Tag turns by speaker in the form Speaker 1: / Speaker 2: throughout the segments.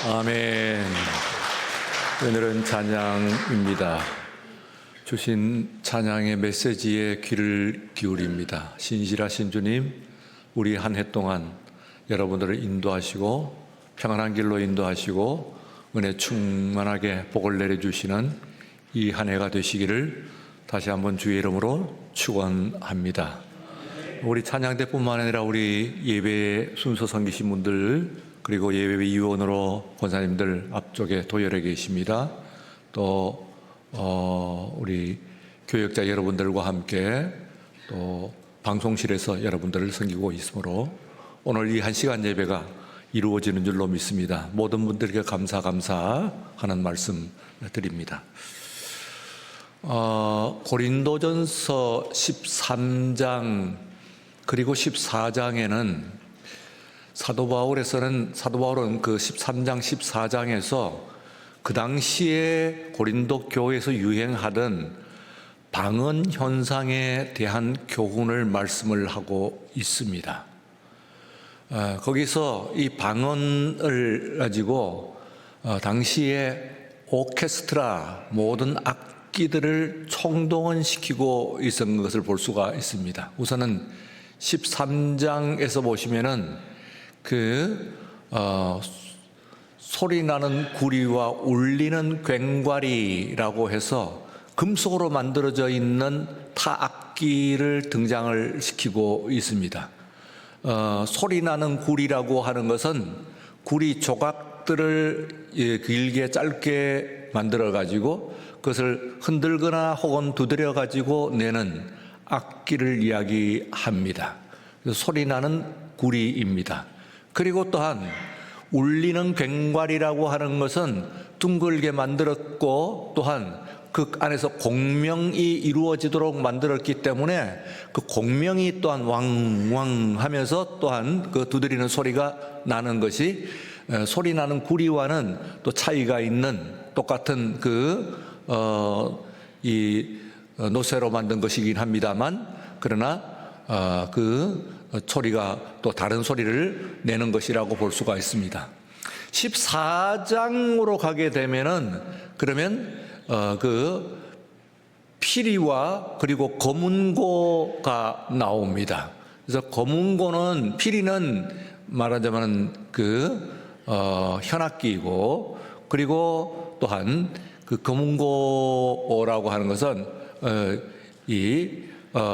Speaker 1: 아멘. 오늘은 찬양입니다. 주신 찬양의 메시지에 귀를 기울입니다. 신실하신 주님, 우리 한 해 동안 여러분들을 인도하시고 평안한 길로 인도하시고 은혜 충만하게 복을 내려주시는 이 한 해가 되시기를 다시 한번 주의 이름으로 축원합니다. 우리 찬양대뿐만 아니라 우리 예배 순서 섬기신 분들, 그리고 예배 위원으로 권사님들 앞쪽에 도열해 계십니다. 또 우리 교역자 여러분들과 함께 또 방송실에서 여러분들을 섬기고 있으므로 오늘 이 한 시간 예배가 이루어지는 줄로 믿습니다. 모든 분들께 감사하는 말씀 드립니다. 고린도전서 13장 그리고 14장에는 사도 바울은 그 13장 14장에서 그 당시에 고린도 교회에서 유행하던 방언 현상에 대한 교훈을 말씀을 하고 있습니다. 거기서 이 방언을 가지고 당시에 오케스트라 모든 악기들을 총동원시키고 있었던 것을 볼 수가 있습니다. 우선은 13장에서 보시면은 소리 나는 구리와 울리는 괭과리라고 해서 금속으로 만들어져 있는 타악기를 등장을 시키고 있습니다. 소리 나는 구리라고 하는 것은 구리 조각들을 길게 짧게 만들어 가지고 그것을 흔들거나 혹은 두드려 가지고 내는 악기를 이야기합니다. 소리 나는 구리입니다. 그리고 또한 울리는 괭과리라고 하는 것은 둥글게 만들었고 또한 그 안에서 공명이 이루어지도록 만들었기 때문에 그 공명이 또한 왕왕 하면서 또한 그 두드리는 소리가 나는 것이 소리 나는 구리와는 또 차이가 있는 똑같은 이 노쇠로 만든 것이긴 합니다만 그러나 그 소리가 또 다른 소리를 내는 것이라고 볼 수가 있습니다. 14장으로 가게 되면은 그러면 피리와 그리고 거문고가 나옵니다. 그래서 거문고는 피리는 말하자면 현악기이고 그리고 또한 그 거문고라고 하는 것은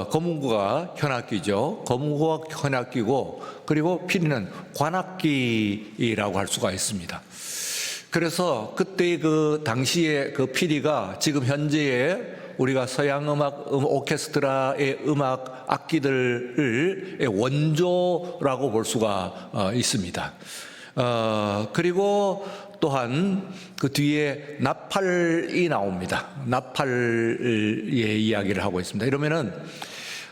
Speaker 1: 거문고가 현악기죠. 거문고가 현악기고 그리고 피리는 관악기라고 할 수가 있습니다. 그래서 그때 그 당시에 그 피리가 지금 현재의 우리가 서양 음악 오케스트라의 음악 악기들의 원조라고 볼 수가 있습니다. 그리고 또한 그 뒤에 나팔이 나옵니다. 나팔의 이야기를 하고 있습니다. 이러면은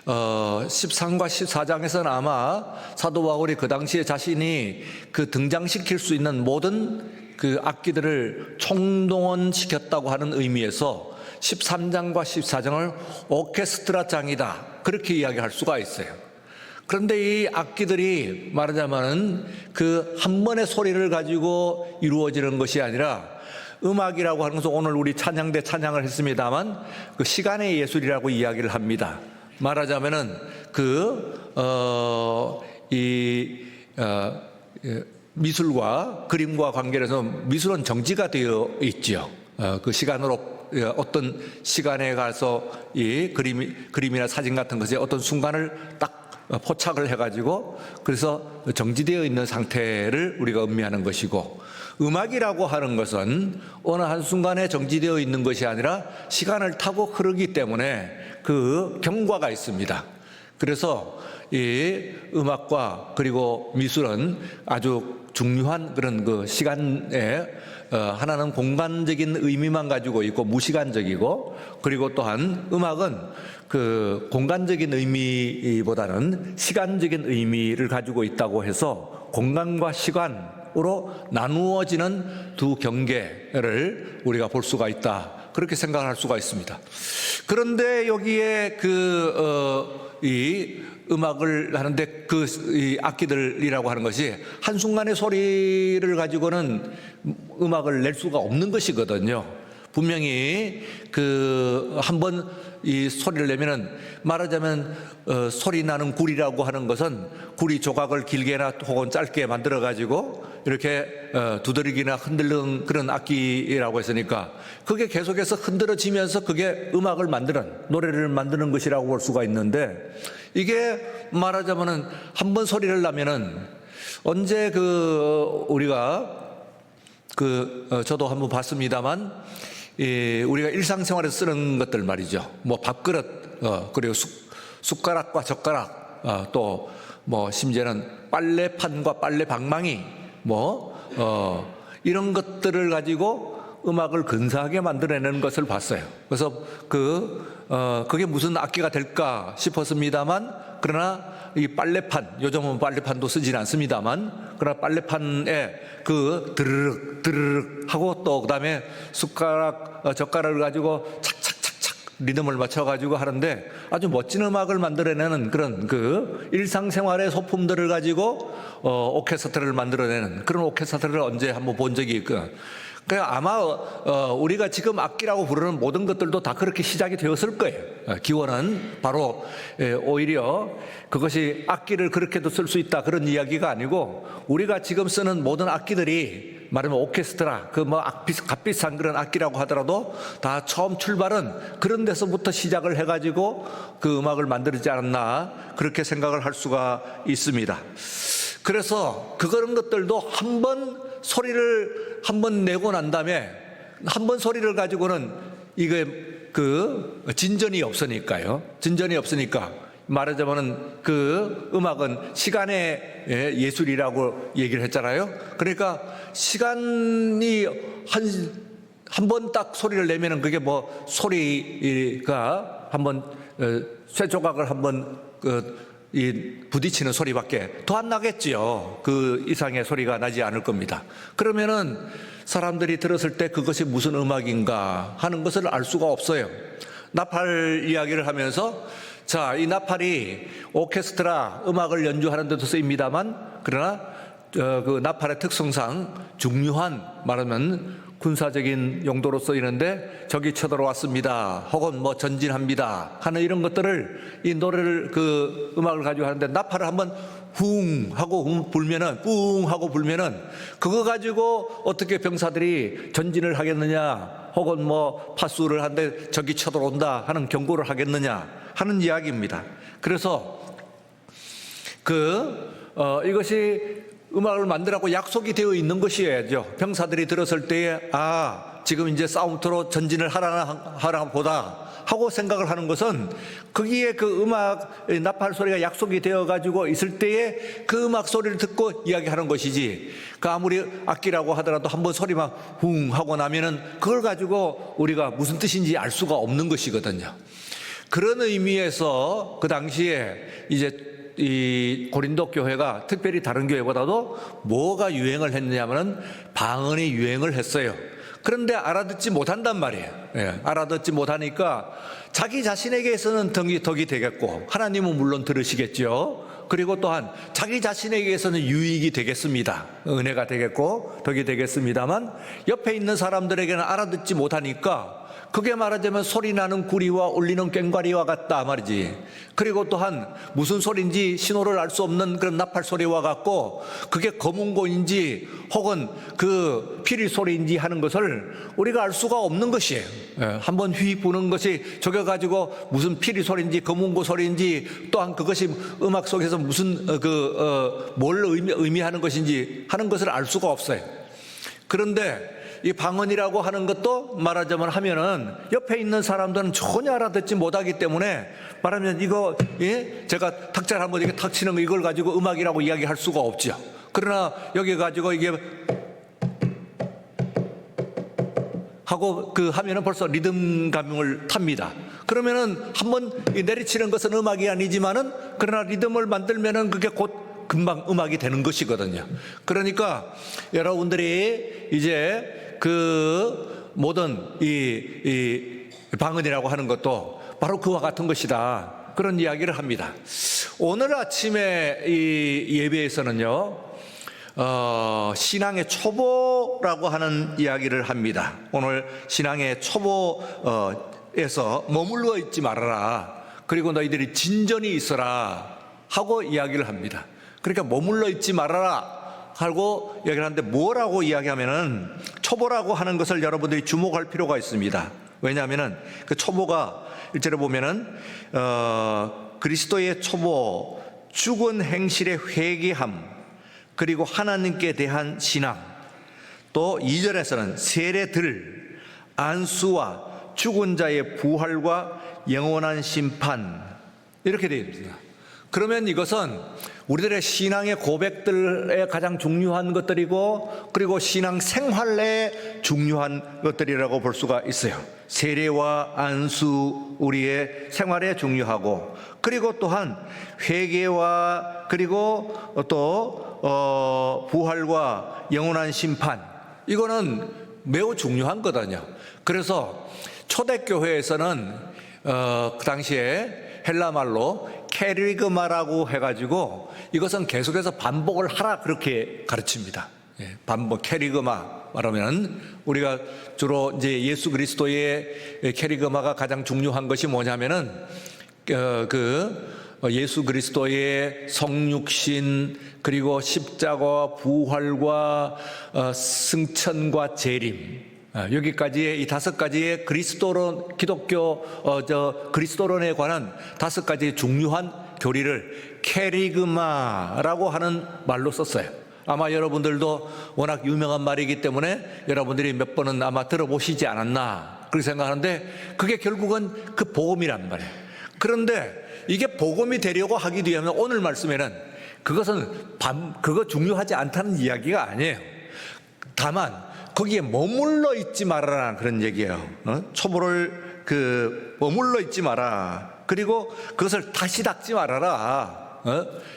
Speaker 1: 13과 14장에서는 아마 사도 바울이 그 당시에 자신이 그 등장시킬 수 있는 모든 그 악기들을 총동원시켰다고 하는 의미에서 13장과 14장을 오케스트라장이다 그렇게 이야기할 수가 있어요. 그런데 이 악기들이 말하자면 그 한 번의 소리를 가지고 이루어지는 것이 아니라 음악이라고 하는 것은 오늘 우리 찬양대 찬양을 했습니다만 그 시간의 예술이라고 이야기를 합니다. 말하자면은 미술과 그림과 관계해서 미술은 정지가 되어 있죠. 그 시간으로 어떤 시간에 가서 이 그림이나 사진 같은 것에 어떤 순간을 딱 포착을 해가지고 그래서 정지되어 있는 상태를 우리가 의미하는 것이고 음악이라고 하는 것은 어느 한순간에 정지되어 있는 것이 아니라 시간을 타고 흐르기 때문에 그 경과가 있습니다. 그래서 이 음악과 그리고 미술은 아주 중요한 그런 그 시간에 하나는 공간적인 의미만 가지고 있고 무시간적이고 그리고 또한 음악은 그 공간적인 의미보다는 시간적인 의미를 가지고 있다고 해서 공간과 시간으로 나누어지는 두 경계를 우리가 볼 수가 있다 그렇게 생각할 수가 있습니다. 그런데 여기에 이 음악을 하는데 이 악기들이라고 하는 것이 한순간의 소리를 가지고는 음악을 낼 수가 없는 것이거든요. 분명히 한번 이 소리를 내면은 말하자면 소리 나는 굴이라고 하는 것은 구리 조각을 길게나 혹은 짧게 만들어 가지고 이렇게 두드리기나 흔들는 그런 악기라고 했으니까 그게 계속해서 흔들어지면서 그게 음악을 만드는 노래를 만드는 것이라고 볼 수가 있는데 이게 말하자면은 한번 소리를 나면은 언제 우리가 저도 한번 봤습니다만 우리가 일상생활에서 쓰는 것들 말이죠. 뭐 밥그릇, 그리고 숟가락과 젓가락, 또 뭐 심지어는 빨래판과 빨래 방망이, 이런 것들을 가지고 음악을 근사하게 만들어내는 것을 봤어요. 그래서 그게 무슨 악기가 될까 싶었습니다만, 그러나 이 빨래판, 요즘은 빨래판도 쓰지는 않습니다만, 그러나 빨래판에 드르륵 드르륵 하고 또 그다음에 숟가락, 젓가락을 가지고 착착착착 리듬을 맞춰가지고 하는데 아주 멋진 음악을 만들어내는 그런 일상생활의 소품들을 가지고 오케스트라를 만들어내는 그런 오케스트라를 언제 한번 본 적이 있고. 아마 우리가 지금 악기라고 부르는 모든 것들도 다 그렇게 시작이 되었을 거예요. 기원은 바로 오히려 그것이 악기를 그렇게도 쓸 수 있다 그런 이야기가 아니고 우리가 지금 쓰는 모든 악기들이 말하면 오케스트라 값비싼 그런 악기라고 하더라도 다 처음 출발은 그런 데서부터 시작을 해가지고 그 음악을 만들지 않았나 그렇게 생각을 할 수가 있습니다. 그래서 그런 것들도 소리를 한 번 내고 난 다음에 한 번 소리를 가지고는 이게 진전이 없으니까요. 진전이 없으니까 말하자면은 음악은 시간의 예술이라고 얘기를 했잖아요. 그러니까 시간이 한 번 딱 소리를 내면은 그게 소리가 한번 쇠조각을 한번 부딪히는 소리밖에 더 안 나겠지요. 그 이상의 소리가 나지 않을 겁니다. 그러면은 사람들이 들었을 때 그것이 무슨 음악인가 하는 것을 알 수가 없어요. 나팔 이야기를 하면서 이 나팔이 오케스트라 음악을 연주하는 데도 쓰입니다만 그러나 그 나팔의 특성상 중요한 말하면 군사적인 용도로 쓰이는데 적이 쳐들어왔습니다. 혹은 전진합니다. 하는 이런 것들을 이 노래를 음악을 가지고 하는데 나팔을 한번 쿵 하고 불면은 뿡 하고 불면은 그거 가지고 어떻게 병사들이 전진을 하겠느냐 혹은 파수를 하는데 적이 쳐들어온다 하는 경고를 하겠느냐 하는 이야기입니다. 그래서 이것이 음악을 만들라고 약속이 되어 있는 것이어야죠. 병사들이 들었을 때에 지금 이제 싸움터로 전진을 하라 보다 하고 생각을 하는 것은 거기에 음악 나팔 소리가 약속이 되어 가지고 있을 때에 그 음악 소리를 듣고 이야기하는 것이지 아무리 악기라고 하더라도 한번 소리만 쿵 하고 나면은 그걸 가지고 우리가 무슨 뜻인지 알 수가 없는 것이거든요. 그런 의미에서 그 당시에 이제 이 고린도 교회가 특별히 다른 교회보다도 뭐가 유행을 했느냐면은 방언이 유행을 했어요. 그런데 알아듣지 못한단 말이에요. 알아듣지 못하니까 자기 자신에게서는 덕이 되겠고 하나님은 물론 들으시겠죠. 그리고 또한 자기 자신에게서는 유익이 되겠습니다. 은혜가 되겠고 덕이 되겠습니다만 옆에 있는 사람들에게는 알아듣지 못하니까 그게 말하자면 소리나는 구리와 울리는 꽹과리와 같다 말이지. 그리고 또한 무슨 소리인지 신호를 알 수 없는 그런 나팔 소리와 같고 그게 검은고인지 혹은 피리 소리인지 하는 것을 우리가 알 수가 없는 것이에요. 한번 휘 부는 것이 저겨가지고 무슨 피리 소리인지 검은고 소리인지 또한 그것이 음악 속에서 무슨 뭘 의미하는 것인지 하는 것을 알 수가 없어요. 그런데 이 방언이라고 하는 것도 말하자면 하면은 옆에 있는 사람들은 전혀 알아듣지 못하기 때문에 말하면 이거 제가 탁자를 한번 이렇게 탁 치는 거 이걸 가지고 음악이라고 이야기할 수가 없죠. 그러나 여기 가지고 이게 하고 하면은 벌써 리듬감을 탑니다. 그러면은 한번 내리치는 것은 음악이 아니지만은 그러나 리듬을 만들면은 그게 곧 금방 음악이 되는 것이거든요. 그러니까 여러분들이 이제 그 모든 이 방언이라고 하는 것도 바로 그와 같은 것이다. 그런 이야기를 합니다. 오늘 아침에 이 예배에서는요, 신앙의 초보라고 하는 이야기를 합니다. 오늘 신앙의 초보에서 머물러 있지 말아라. 그리고 너희들이 진전이 있어라 하고 이야기를 합니다. 그러니까 머물러 있지 말아라 하고 이야기를 하는데, 뭐라고 이야기하면은 초보라고 하는 것을 여러분들이 주목할 필요가 있습니다. 왜냐하면은 그 초보가 일절에 보면은 그리스도의 초보, 죽은 행실의 회개함, 그리고 하나님께 대한 신앙, 또 2절에서는 세례들, 안수와 죽은 자의 부활과 영원한 심판, 이렇게 되어 있습니다. 그러면 이것은 우리들의 신앙의 고백들에 가장 중요한 것들이고, 그리고 신앙 생활에 중요한 것들이라고 볼 수가 있어요. 세례와 안수 우리의 생활에 중요하고, 그리고 또한 회개와 그리고 또 부활과 영원한 심판, 이거는 매우 중요한 거거든요. 그래서 초대교회에서는 그 당시에 헬라말로 캐리그마라고 해가지고 이것은 계속해서 반복을 하라, 그렇게 가르칩니다. 반복, 캐리그마 말하면 우리가 주로 이제 예수 그리스도의 캐리그마가 가장 중요한 것이 뭐냐면은 예수 그리스도의 성육신, 그리고 십자가와 부활과 승천과 재림, 여기까지의 이 5가지의 그리스도론, 기독교 그리스도론에 관한 5가지의 중요한 교리를 캐리그마라고 하는 말로 썼어요. 아마 여러분들도 워낙 유명한 말이기 때문에 여러분들이 몇 번은 아마 들어보시지 않았나 그렇게 생각하는데, 그게 결국은 그 복음이란 말이에요. 그런데 이게 복음이 되려고 하기 위하면 오늘 말씀에는 그것은 그거 중요하지 않다는 이야기가 아니에요. 다만 거기에 머물러 있지 말아라, 그런 얘기예요. 초보를 머물러 있지 마라. 그리고 그것을 다시 닦지 말아라.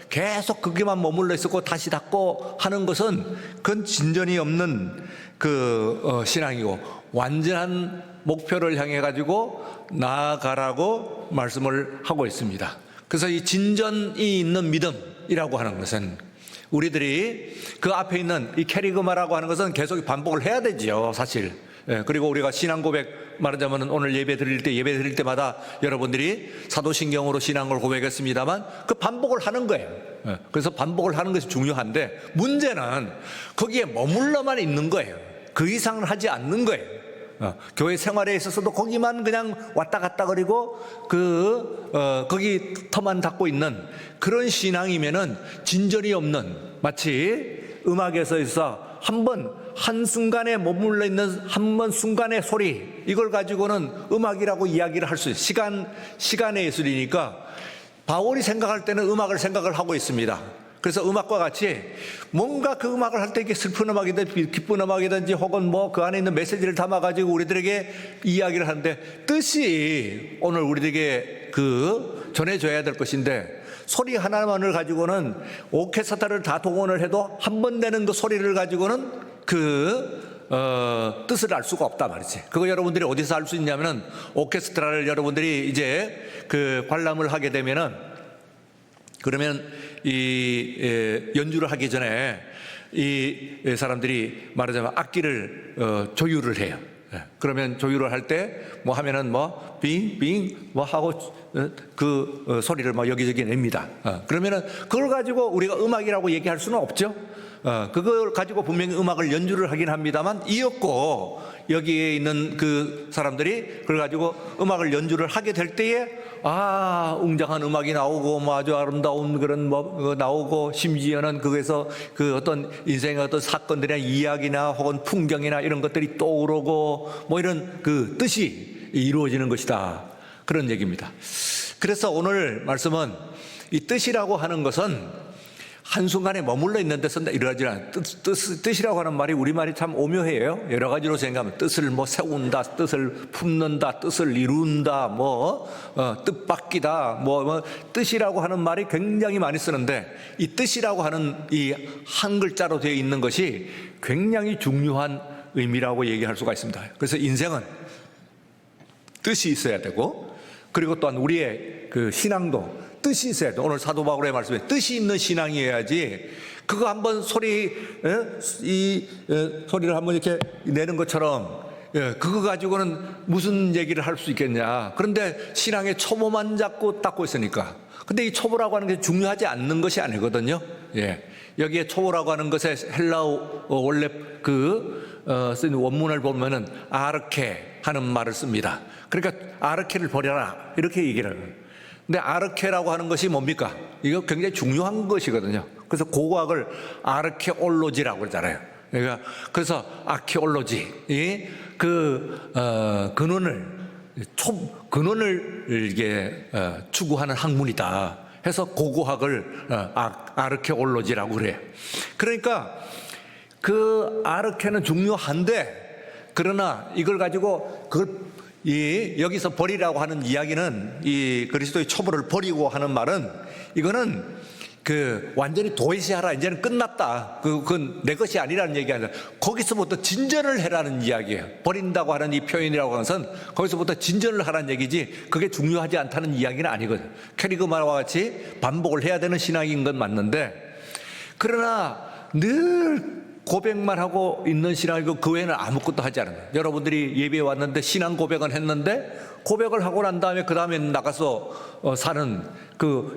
Speaker 1: 계속 거기만 머물러 있었고 다시 닦고 하는 것은 그건 진전이 없는 신앙이고, 완전한 목표를 향해 가지고 나아가라고 말씀을 하고 있습니다. 그래서 이 진전이 있는 믿음이라고 하는 것은 우리들이 그 앞에 있는 이 캐리그마라고 하는 것은 계속 반복을 해야 되지요, 사실. 그리고 우리가 신앙 고백 말하자면 오늘 예배 드릴 때마다 여러분들이 사도신경으로 신앙을 고백했습니다만 그 반복을 하는 거예요. 그래서 반복을 하는 것이 중요한데, 문제는 거기에 머물러만 있는 거예요. 그 이상을 하지 않는 거예요. 교회 생활에 있어서도 거기만 그냥 왔다 갔다 거리고 거기 터만 닦고 있는 그런 신앙이면은 진전이 없는, 마치 음악에서 있어 한순간에 머물러 있는 순간의 소리, 이걸 가지고는 음악이라고 이야기를 할 수 있어요. 시간의 예술이니까 바울이 생각할 때는 음악을 생각을 하고 있습니다. 그래서 음악과 같이 뭔가 그 음악을 할 때 이게 슬픈 음악이든지 기쁜 음악이든지 혹은 그 안에 있는 메시지를 담아가지고 우리들에게 이야기를 하는데, 뜻이 오늘 우리들에게 전해줘야 될 것인데, 소리 하나만을 가지고는 오케스트라를 다 동원을 해도 한 번 내는 그 소리를 가지고는 뜻을 알 수가 없단 말이지. 그거 여러분들이 어디서 알 수 있냐면은, 오케스트라를 여러분들이 이제 관람을 하게 되면은, 그러면 연주를 하기 전에 이 사람들이 말하자면 악기를 조율을 해요. 그러면 조율을 할 때 하면은 빙빙 하고 그 소리를 여기저기 냅니다. 그러면은 그걸 가지고 우리가 음악이라고 얘기할 수는 없죠. 그걸 가지고 분명히 음악을 연주를 하긴 합니다만, 이었고 여기에 있는 그 사람들이 그걸 가지고 음악을 연주를 하게 될 때에 웅장한 음악이 나오고 아주 아름다운 그런 나오고, 심지어는 거기서 어떤 인생의 어떤 사건들이나 이야기나 혹은 풍경이나 이런 것들이 떠오르고 이런 뜻이 이루어지는 것이다, 그런 얘기입니다. 그래서 오늘 말씀은 이 뜻이라고 하는 것은 한순간에 머물러 있는 데서 이러지 않아요. 뜻이라고 하는 말이 우리말이 참 오묘해요. 여러 가지로 생각하면 뜻을 세운다, 뜻을 품는다, 뜻을 이룬다, 뜻밖이다, 뜻이라고 하는 말이 굉장히 많이 쓰는데, 이 뜻이라고 하는 이 한 글자로 되어 있는 것이 굉장히 중요한 의미라고 얘기할 수가 있습니다. 그래서 인생은 뜻이 있어야 되고, 그리고 또한 우리의 그 신앙도 뜻이 있어야 돼. 오늘 사도 바울의 말씀에 뜻이 있는 신앙이어야지, 그거 한번 소리를 한번 이렇게 내는 것처럼, 그거 가지고는 무슨 얘기를 할 수 있겠냐. 그런데 신앙의 초보만 자꾸 닦고 있으니까. 근데 이 초보라고 하는 게 중요하지 않는 것이 아니거든요. 여기에 초보라고 하는 것에 헬라어 원래 쓴 원문을 보면은 아르케 하는 말을 씁니다. 그러니까 아르케를 버려라, 이렇게 얘기를 해요. 근데 아르케라고 하는 것이 뭡니까? 이거 굉장히 중요한 것이거든요. 그래서 고고학을 아르케올로지라고 그러잖아요. 그래서 아케올로지, 근원을 이게 추구하는 학문이다 해서 고고학을 아르케올로지라고 그래요. 그러니까 그 아르케는 중요한데, 그러나 이걸 가지고 여기서 버리라고 하는 이야기는, 이 그리스도의 초보를 버리고 하는 말은, 이거는 완전히 도외시하라, 이제는 끝났다, 그건 내 것이 아니라는 얘기 아니라, 거기서부터 진전을 해라는 이야기예요. 버린다고 하는 이 표현이라고 하는 것은 거기서부터 진전을 하라는 얘기지, 그게 중요하지 않다는 이야기는 아니거든요. 캐리그마와 같이 반복을 해야 되는 신앙인 건 맞는데, 그러나 늘 고백만 하고 있는 신앙이고 그 외에는 아무것도 하지 않아요. 여러분들이 예배에 왔는데 신앙 고백은 했는데, 고백을 하고 난 다음에 그 다음에 나가서 사는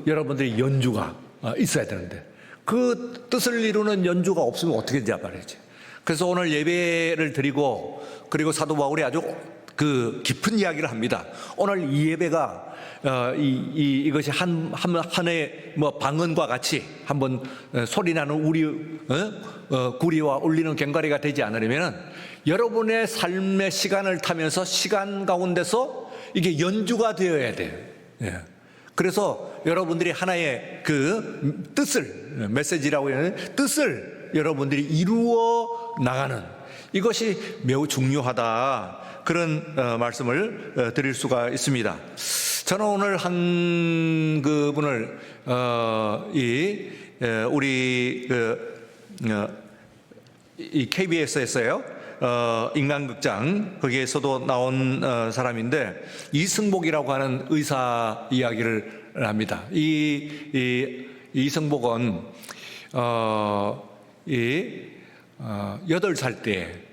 Speaker 1: 여러분들이 연주가 있어야 되는데, 그 뜻을 이루는 연주가 없으면 어떻게 되냐 말이지. 그래서 오늘 예배를 드리고, 그리고 사도 바울이 아주 깊은 이야기를 합니다. 오늘 이 예배가 이것이 한해 방언과 같이 한번 소리나는 구리와 울리는 꽹과리가 되지 않으려면, 여러분의 삶의 시간을 타면서 시간 가운데서 이게 연주가 되어야 돼요. 그래서 여러분들이 하나의 뜻을, 메시지라고 하는 뜻을 여러분들이 이루어 나가는, 이것이 매우 중요하다, 그런 말씀을 드릴 수가 있습니다. 저는 오늘 한 그분을 우리 이 KBS에서요, 인간극장, 거기에서도 나온 사람인데, 이승복이라고 하는 의사 이야기를 합니다. 이승복은 8살 때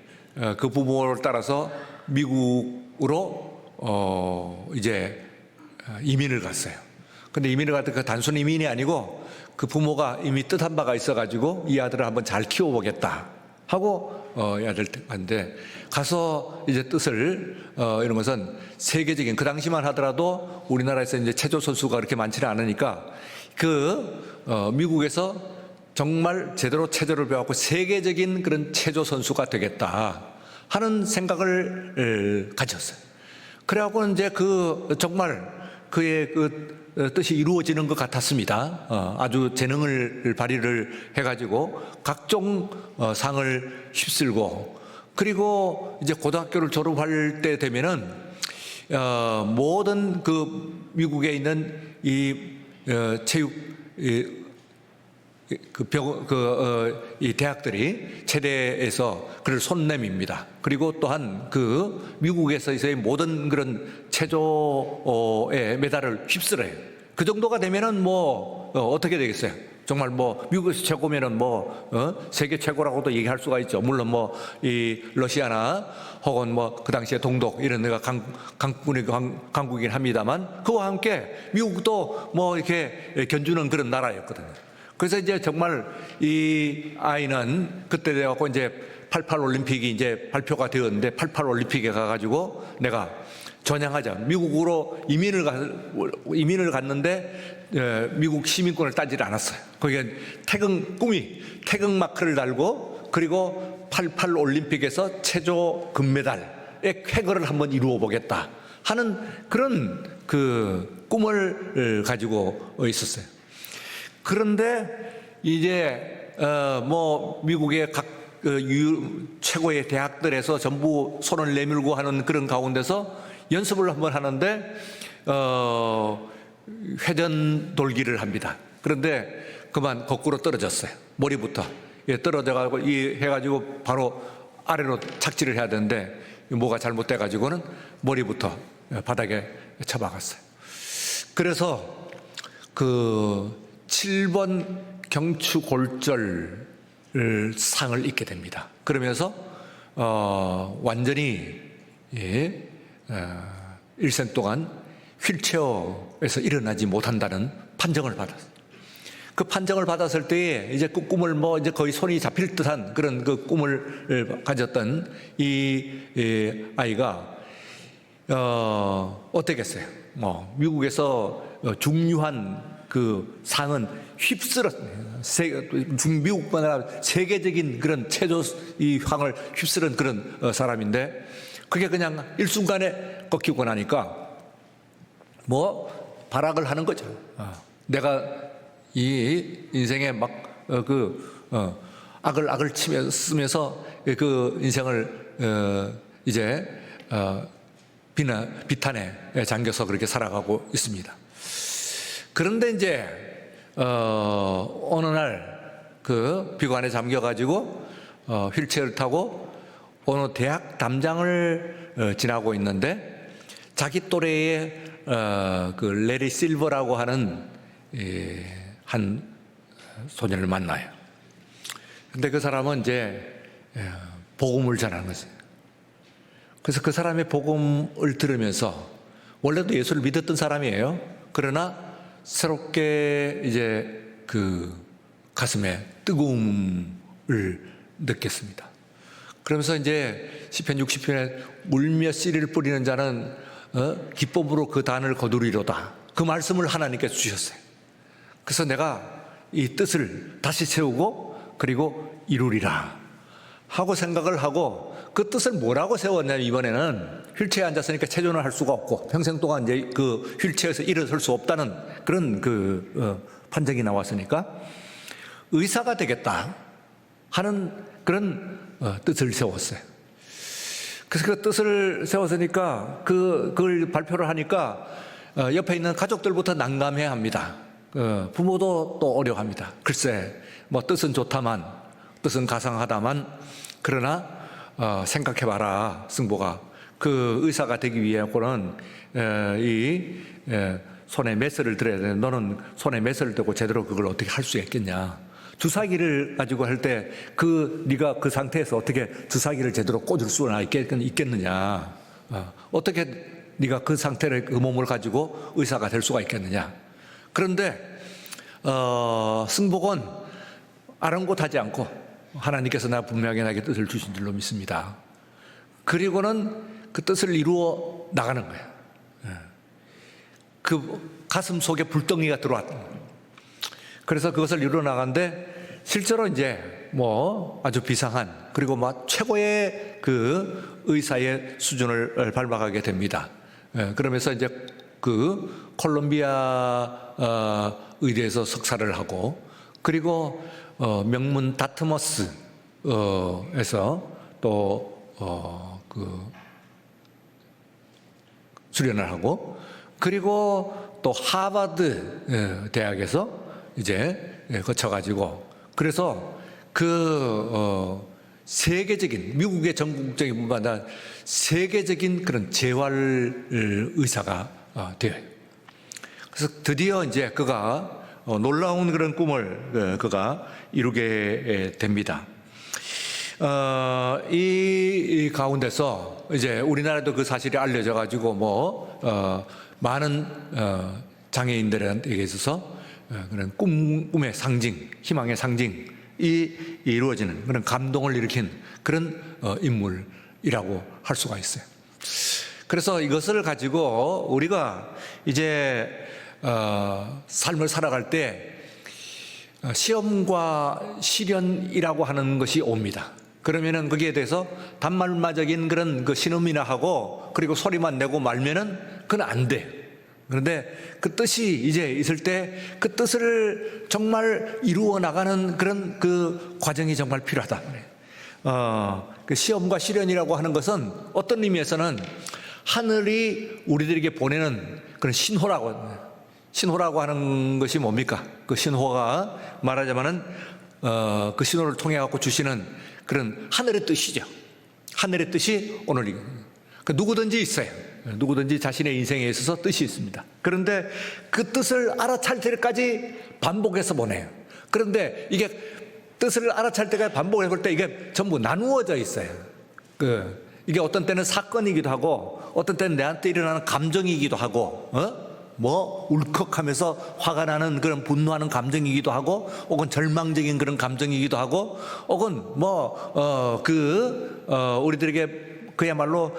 Speaker 1: 그 부모를 따라서 미국으로 이제 이민을 갔어요. 근데 이민을 갔을 때 그 단순 이민이 아니고, 그 부모가 이미 뜻한 바가 있어가지고 이 아들을 한번 잘 키워보겠다 하고 이 아들 갔는데, 가서 이제 뜻을 이런 것은 세계적인, 그 당시만 하더라도 우리나라에서 이제 체조 선수가 그렇게 많지는 않으니까, 미국에서 정말 제대로 체조를 배웠고 세계적인 그런 체조 선수가 되겠다 하는 생각을 가졌어요. 그래갖고 이제 정말 그의 뜻이 이루어지는 것 같았습니다. 아주 재능을 발휘를 해가지고 각종 상을 휩쓸고, 그리고 이제 고등학교를 졸업할 때 되면은 모든 미국에 있는 이 체육 이 대학들이 체대에서 그를 손냄입니다. 그리고 또한 미국에서의 모든 그런 체조의 메달을 휩쓸어요. 그 정도가 되면은 어떻게 되겠어요? 정말 미국에서 최고면은 세계 최고라고도 얘기할 수가 있죠. 물론 이 러시아나 혹은 그 당시에 동독 이런 데가 강국이긴 합니다만, 그와 함께 미국도 이렇게 견주는 그런 나라였거든요. 그래서 이제 정말 이 아이는 그때 돼갖고 이제 88 올림픽이 이제 발표가 되었는데, 88 올림픽에 가가지고 내가 전향하자, 미국으로 이민을 갔는데 미국 시민권을 따지를 않았어요. 거기에 태극 마크를 달고, 그리고 88 올림픽에서 체조 금메달의 쾌거를 한번 이루어 보겠다 하는 그런 꿈을 가지고 있었어요. 그런데 이제 미국의 각 최고의 대학들에서 전부 손을 내밀고 하는 그런 가운데서 연습을 한번 하는데 회전 돌기를 합니다. 그런데 그만 거꾸로 떨어졌어요. 머리부터 떨어져가지고 해가지고 바로 아래로 착지를 해야 되는데 뭐가 잘못돼 가지고는 머리부터 바닥에 쳐박았어요. 그래서 그 7번 경추골절 상을 입게 됩니다. 그러면서 완전히 일생 동안 휠체어에서 일어나지 못한다는 판정을 받았어요. 그 판정을 받았을 때에 이제 그 꿈을 뭐 이제 거의 손이 잡힐 듯한 그런 그 꿈을 가졌던 이 아이가 어떻겠어요? 뭐 미국에서 중요한 그 상은 미국뿐 아니라 세계적인 그런 체조 이 황을 휩쓸은 그런 사람인데 그게 그냥 일순간에 꺾이고 나니까 뭐 발악을 하는 거죠. 내가 이 인생에 막 악을 쓰면서 그 인생을 이제 비탄에 잠겨서 그렇게 살아가고 있습니다. 그런데 이제 어느 날 그 비관에 잠겨가지고 휠체어를 타고 어느 대학 담장을 지나고 있는데 자기 또래의 그 레리 실버라고 하는 한 소년을 만나요. 근데 그 사람은 이제 복음을 전하는 거죠. 그래서 그 사람의 복음을 들으면서 원래도 예수를 믿었던 사람이에요. 그러나 새롭게 이제 그 가슴에 뜨거움을 느꼈습니다. 그러면서 이제 시편 60편에 울며 씨를 뿌리는 자는 기쁨으로 그 단을 거두리로다. 그 말씀을 하나님께서 주셨어요. 그래서 내가 이 뜻을 다시 세우고 그리고 이루리라 하고 생각을 하고 그 뜻을 뭐라고 세웠냐면 이번에는 휠체어에 앉았으니까 체조는 할 수가 없고 평생 동안 이제 그 휠체어에서 일어설 수 없다는 그런 판정이 나왔으니까 의사가 되겠다 하는 그런 뜻을 세웠어요. 그래서 그 뜻을 세웠으니까 그걸 발표를 하니까 옆에 있는 가족들부터 난감해합니다. 부모도 또 어려워합니다. 글쎄 뭐 뜻은 좋다만 뜻은 가상하다만 그러나 생각해봐라 승보가 그 의사가 되기 위해서는 손에 메스를 들어야 되는데 너는 손에 메스를 들고 제대로 그걸 어떻게 할 수 있겠냐. 주사기를 가지고 할 때 네가 그 상태에서 어떻게 주사기를 제대로 꽂을 수나 있겠느냐. 어떻게 네가 그 상태를 그 몸을 가지고 의사가 될 수가 있겠느냐. 그런데 승복은 아랑곳하지 않고 하나님께서 나 분명히 나에게 뜻을 주신 줄로 믿습니다. 그리고는 그 뜻을 이루어 나가는 거예요. 그 가슴 속에 불덩이가 들어왔던 거예요. 그래서 그것을 이루어 나가는데 실제로 이제 뭐 아주 비상한 그리고 막 최고의 그 의사의 수준을 밟아가게 됩니다. 그러면서 이제 그 콜롬비아 의대에서 석사를 하고 그리고 명문 다트머스에서 또 수련을 하고 그리고 또 하버드 대학에서 이제 거쳐가지고 그래서 세계적인 미국의 전국적인 뿐만 아니라 세계적인 그런 재활 의사가 되어요. 그래서 드디어 이제 그가 놀라운 그런 꿈을 그가 이루게 됩니다. 이 가운데서 이제 우리나라도 그 사실이 알려져 가지고 많은 장애인들에게 있어서 그런 꿈의 상징, 희망의 상징이 이루어지는 그런 감동을 일으킨 그런 인물이라고 할 수가 있어요. 그래서 이것을 가지고 우리가 이제 삶을 살아갈 때 시험과 시련이라고 하는 것이 옵니다. 그러면은 거기에 대해서 단말마적인 그런 그 신음이나 하고 그리고 소리만 내고 말면은 그건 안 돼. 그런데 그 뜻이 이제 있을 때 그 뜻을 정말 이루어 나가는 그런 그 과정이 정말 필요하다. 그 시험과 시련이라고 하는 것은 어떤 의미에서는 하늘이 우리들에게 보내는 그런 신호라고 하는 것이 뭡니까? 그 신호가 말하자면은 그 신호를 통해 갖고 주시는 그런 하늘의 뜻이죠. 하늘의 뜻이 오늘 누구든지 있어요. 누구든지 자신의 인생에 있어서 뜻이 있습니다. 그런데 그 뜻을 알아챌 때까지 반복해서 보내요. 그런데 이게 뜻을 알아챌 때까지 반복해 볼 때 이게 전부 나누어져 있어요. 이게 어떤 때는 사건이기도 하고, 어떤 때는 내한테 일어나는 감정이기도 하고, 울컥하면서 화가 나는 그런 분노하는 감정이기도 하고, 혹은 절망적인 그런 감정이기도 하고, 혹은 우리들에게 그야말로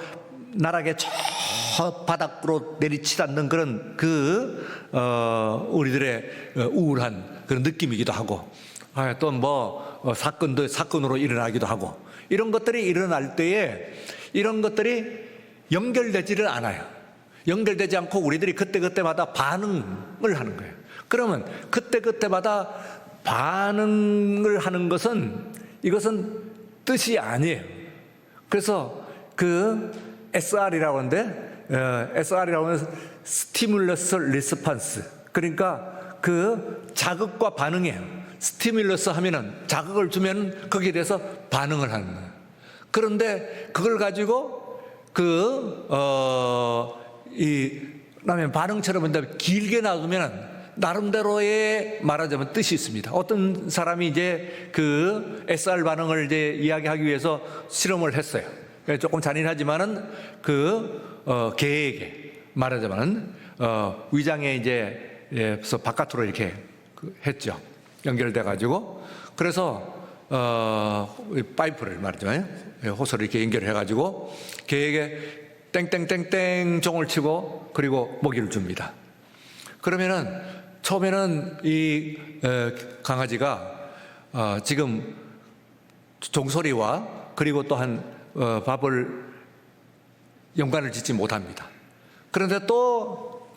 Speaker 1: 나락의 저 바닥으로 내리치지 않는 그런 우리들의 우울한 그런 느낌이기도 하고, 또 사건으로 일어나기도 하고, 이런 것들이 일어날 때에 이런 것들이 연결되지를 않아요. 연결되지 않고 우리들이 그때그때마다 반응을 하는 거예요. 그러면 그때그때마다 반응을 하는 이것은 뜻이 아니에요. 그래서 SR이라고 하는데, SR이라고 하는 스티뮬러스 리스판스. 그러니까 자극과 반응이에요. 스티뮬러스 하면은 자극을 주면 거기에 대해서 반응을 하는 거예요. 그런데 그걸 가지고 라면 반응처럼 길게 놔두면 나름대로의 말하자면 뜻이 있습니다. 어떤 사람이 이제 SR 반응을 이제 이야기하기 위해서 실험을 했어요. 조금 잔인하지만은 개에게 말하자면은 위장에 이제 바깥으로 이렇게 했죠. 연결돼 가지고, 그래서 파이프를 말하자면 호스를 이렇게 연결해 가지고 개에게 땡땡땡땡 종을 치고 그리고 먹이를 줍니다. 그러면은 처음에는 이 강아지가 지금 종소리와 그리고 또한 밥을 연관을 짓지 못합니다. 그런데 또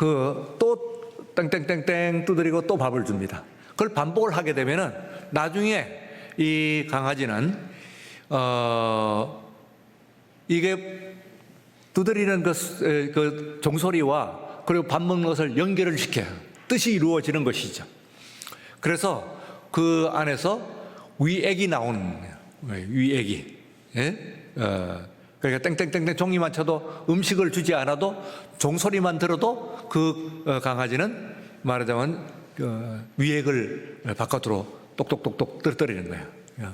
Speaker 1: 땡땡땡땡 두드리고 또 밥을 줍니다. 그걸 반복을 하게 되면은 나중에 이 강아지는 이게 두드리는 그 종소리와 그리고 밥 먹는 것을 연결을 시켜요. 뜻이 이루어지는 것이죠. 그래서 그 안에서 위액이 나오는 거예요. 위액이. 그러니까 땡땡땡땡 종이만 쳐도, 음식을 주지 않아도 종소리만 들어도 강아지는 말하자면 위액을 바깥으로 똑똑똑똑 떨어뜨리는 거예요.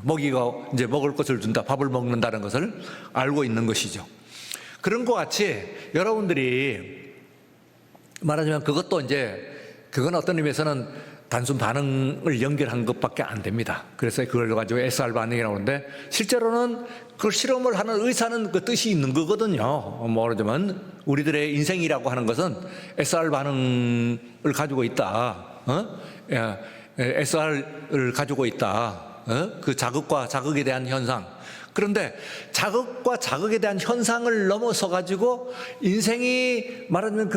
Speaker 1: 먹이가 이제 먹을 것을 준다, 밥을 먹는다는 것을 알고 있는 것이죠. 그런 것 같이 여러분들이 말하자면 그건 어떤 의미에서는 단순 반응을 연결한 것밖에 안 됩니다. 그래서 그걸 가지고 SR 반응이라고 하는데, 실제로는 그 실험을 하는 의사는 그 뜻이 있는 거거든요. 말하자면 우리들의 인생이라고 하는 것은 SR 반응을 가지고 있다. SR을 가지고 있다. 그 자극과 자극에 대한 현상. 그런데 자극과 자극에 대한 현상을 넘어서 가지고 인생이 말하자면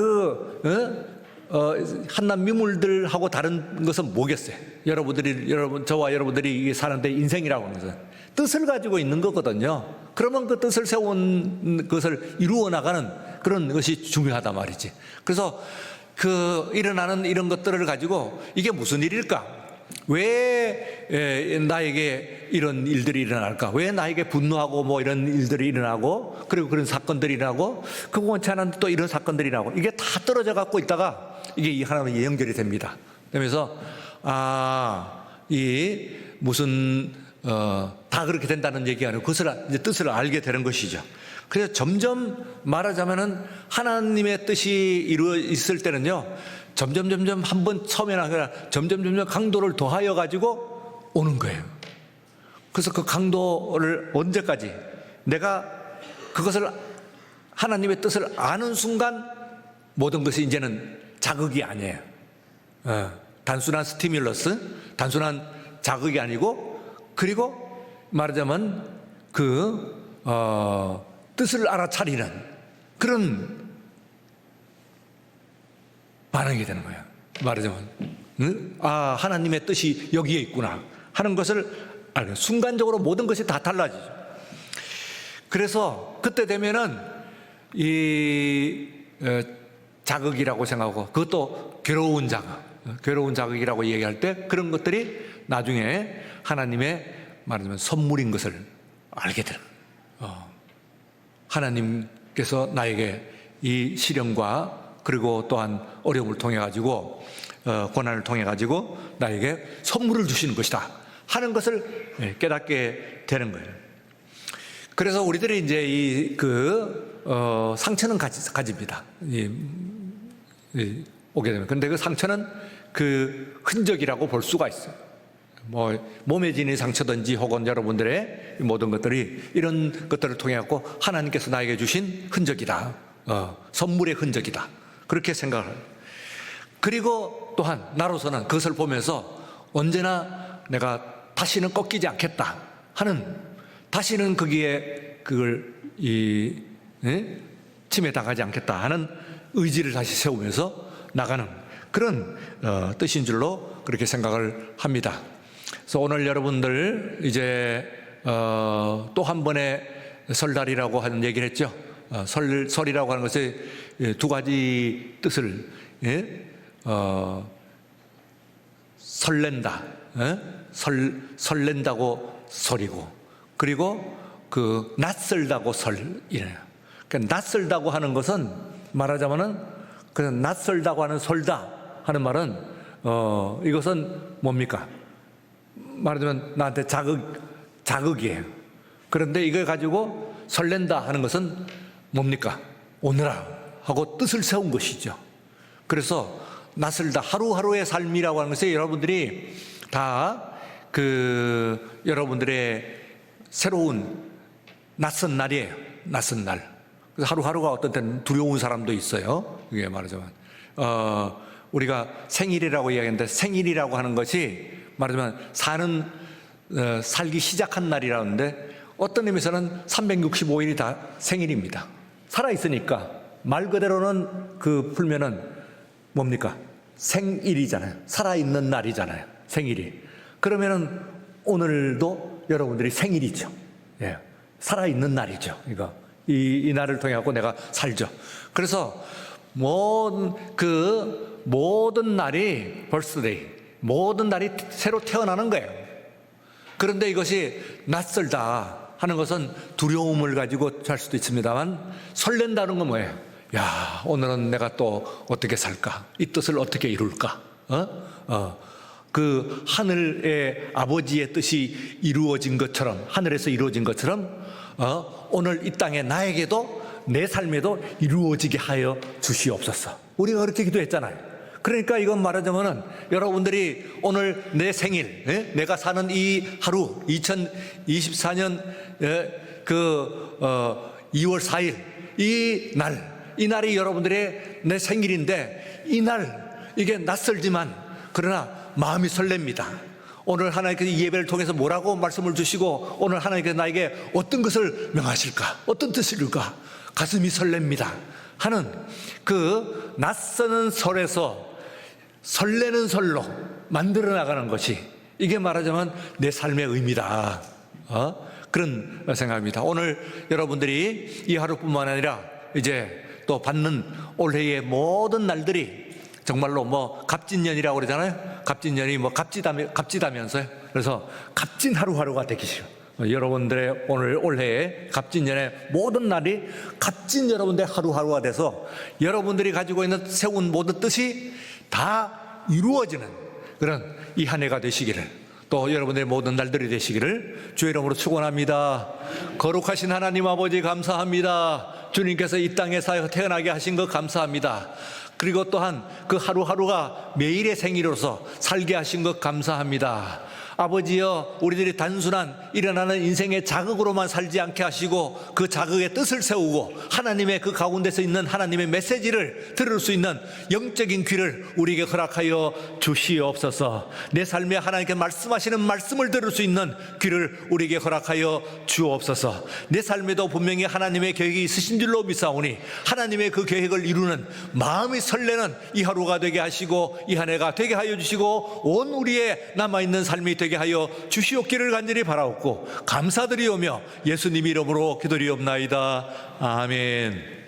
Speaker 1: 한낱 미물들하고 다른 것은 뭐겠어요? 저와 여러분들이 사는데 인생이라고 하는 것은 뜻을 가지고 있는 거거든요. 그러면 그 뜻을 세운 것을 이루어 나가는 그런 것이 중요하단 말이지. 그래서 일어나는 이런 것들을 가지고 이게 무슨 일일까? 왜 나에게 이런 일들이 일어날까? 왜 나에게 분노하고 이런 일들이 일어나고, 그리고 그런 사건들이 일어나고, 그거 원치 않은데 또 이런 사건들이 일어나고, 이게 다 떨어져 갖고 있다가 이게 하나는 연결이 됩니다. 그러면서 다 그렇게 된다는 얘기가 아니고 이제 뜻을 알게 되는 것이죠. 그래서 점점 말하자면은 하나님의 뜻이 이루어 있을 때는요, 점점 한번 처음에는 아니라 점점 강도를 더하여 가지고 오는 거예요. 그래서 그 강도를 언제까지 내가 그것을 하나님의 뜻을 아는 순간 모든 것이 이제는 자극이 아니에요. 단순한 스티뮬러스, 단순한 자극이 아니고, 그리고 말하자면 뜻을 알아차리는 그런 반응이 되는 거예요. 말하자면 하나님의 뜻이 여기에 있구나 하는 것을 알게, 순간적으로 모든 것이 다 달라지죠. 그래서 그때 되면은 자극이라고 생각하고, 그것도 괴로운 자극이라고 얘기할 때 그런 것들이 나중에 하나님의 말하자면 선물인 것을 알게 되는 거예요. 하나님께서 나에게 이 시련과 그리고 또한 어려움을 통해 가지고 고난을 통해 가지고 나에게 선물을 주시는 것이다 하는 것을 깨닫게 되는 거예요. 그래서 우리들이 이제 상처는 가집니다. 오게 되면. 그런데 그 상처는 그 흔적이라고 볼 수가 있어요. 몸에 지닌 상처든지 혹은 여러분들의 모든 것들이 이런 것들을 통해 갖고 하나님께서 나에게 주신 흔적이다. 선물의 흔적이다. 그렇게 생각을 해요. 그리고 또한 나로서는 그것을 보면서 언제나 내가 다시는 꺾이지 않겠다 하는, 다시는 거기에 침해 당하지 않겠다 하는 의지를 다시 세우면서 나가는 그런 뜻인 줄로 그렇게 생각을 합니다. 그래서 오늘 여러분들 이제 또 한 번의 설날이라고 하는 얘기를 했죠. 설이라고 하는 것에 두 가지 뜻을 설렌다, 설렌다고 설이고, 그리고 그 낯설다고 설이래요. 그러니까 낯설다고 하는 것은 말하자면은 그냥 낯설다고 하는 설다 하는 말은 이것은 뭡니까? 말하자면 나한테 자극이에요. 그런데 이걸 가지고 설렌다 하는 것은 뭡니까? 오너라 하고 뜻을 세운 것이죠. 그래서 낯설다, 하루하루의 삶이라고 하는 것이 여러분들이 다 여러분들의 새로운 낯선 날이에요. 낯선 날. 그래서 하루하루가 어떤 때는 두려운 사람도 있어요. 이게 말하자면 우리가 생일이라고 이야기하는데, 생일이라고 하는 것이 말하자면 살기 시작한 날이라는데, 어떤 의미에서는 365일이 다 생일입니다. 살아있으니까 말 그대로는 풀면은 뭡니까? 생일이잖아요. 살아있는 날이잖아요. 생일이. 그러면은 오늘도 여러분들이 생일이죠. 예. 살아있는 날이죠. 이거. 이 날을 통해 갖고 내가 살죠. 그래서 모든 날이 birthday, 모든 날이 새로 태어나는 거예요. 그런데 이것이 낯설다 하는 것은 두려움을 가지고 할 수도 있습니다만, 설렌다는 건 뭐예요? 야, 오늘은 내가 또 어떻게 살까? 이 뜻을 어떻게 이룰까? 그 하늘의 아버지의 뜻이 이루어진 것처럼, 하늘에서 이루어진 것처럼 오늘 이 땅에 나에게도 내 삶에도 이루어지게 하여 주시옵소서. 우리가 그렇게 기도했잖아요. 그러니까 이건 말하자면은 여러분들이 오늘 내 생일, 내가 사는 이 하루, 2024년 2월 4일 이 날이 여러분들의 내 생일인데, 이 날 이게 낯설지만 그러나 마음이 설렙니다. 오늘 하나님께서 이 예배를 통해서 뭐라고 말씀을 주시고 오늘 하나님께서 나에게 어떤 것을 명하실까, 어떤 뜻일까, 가슴이 설렙니다 하는 그 낯서는 설에서 설레는 설로 만들어 나가는 것이, 이게 말하자면 내 삶의 의미다. 그런 생각입니다. 오늘 여러분들이 이 하루뿐만 아니라 이제 또 받는 올해의 모든 날들이 정말로 갑진년이라고 그러잖아요. 갑진년이 값지다면서요. 그래서 값진 하루하루가 되기시오. 여러분들의 올해의 갑진년의 모든 날이 값진 여러분들의 하루하루가 돼서 여러분들이 가지고 있는 세운 모든 뜻이 다 이루어지는 그런 이 한 해가 되시기를, 또 여러분들의 모든 날들이 되시기를 주의 이름으로 축원합니다. 거룩하신 하나님 아버지 감사합니다. 주님께서 이 땅에서 태어나게 하신 것 감사합니다. 그리고 또한 그 하루하루가 매일의 생일로서 살게 하신 것 감사합니다. 아버지여, 우리들이 단순한 일어나는 인생의 자극으로만 살지 않게 하시고 그 자극의 뜻을 세우고 하나님의 그 가운데서 있는 하나님의 메시지를 들을 수 있는 영적인 귀를 우리에게 허락하여 주시옵소서. 내 삶에 하나님께 말씀하시는 말씀을 들을 수 있는 귀를 우리에게 허락하여 주옵소서. 내 삶에도 분명히 하나님의 계획이 있으신 줄로 믿사오니 하나님의 그 계획을 이루는 마음이 설레는 이 하루가 되게 하시고 이 한 해가 되게 하여 주시고 온 우리의 남아있는 삶이 되게 하여 주시옵기를 간절히 바라옵고 감사드리오며 예수님 이름으로 기도리옵나이다. 아멘.